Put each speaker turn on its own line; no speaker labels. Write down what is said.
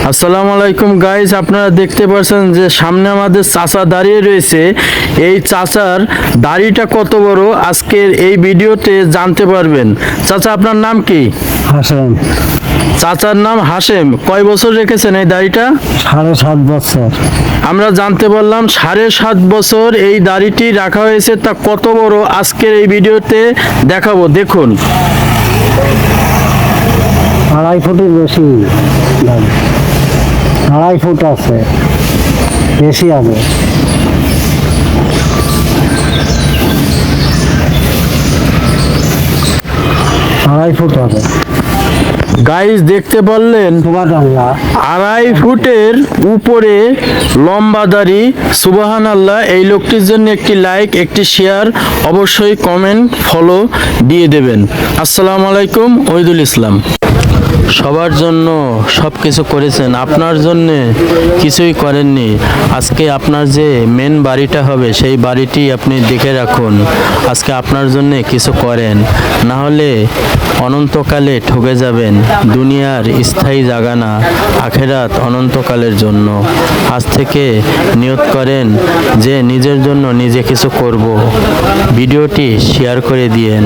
আসসালামু আলাইকুম গাইস, আপনারা দেখতে পাচ্ছেন যে সামনে আমাদের চাচা দাঁড়িয়ে রয়েছে। এই চাচার দাড়িটা কত বড় আজকের এই ভিডিওতে জানতে পারবেন। চাচা, আপনার নাম কি?
হাসেম।
চাচার নাম হাশেম। কয় বছর রেখেছেন এই দাড়িটা?
7.5 বছর।
আমরা জানতে পারলাম 7.5 বছর এই দাড়িটি রাখা হয়েছে। তা কত বড় আজকের এই ভিডিওতে দেখাবো, দেখুন।
2.5 ফুটের বেশি দাড়ি। 2.5 ফুট আছে, বেশি হবে। আড়াই ফুট হবে।
গাইস, দেখতে পারলেন
সুবহানাল্লাহ।
2.5 ফুটের উপরে লম্বা দাড়ি। সুবহানাল্লাহ। এই লোকটির জন্য একটি লাইক, একটি শেয়ার, অবশ্যই কমেন্ট, ফলো দিয়ে দেবেন। আসসালামু আলাইকুম। ওহিদুল ইসলাম। সবার জন্য সব কিছু করেছেন, আপনার জন্য কিছুই করেননি। আজকে আপনার যে মেন বাড়িটা হবে সেই বাড়িটি আপনি দেখে রাখুন। আজকে আপনার জন্য কিছু করেন, না হলে অনন্তকালে ঠকে যাবেন। দুনিয়ার স্থায়ী জায়গা না, আখেরাত অনন্তকালের জন্য। আজ থেকে নিয়ত করেন যে নিজের জন্য নিজে কিছু করব। ভিডিওটি শেয়ার করে দিয়েন।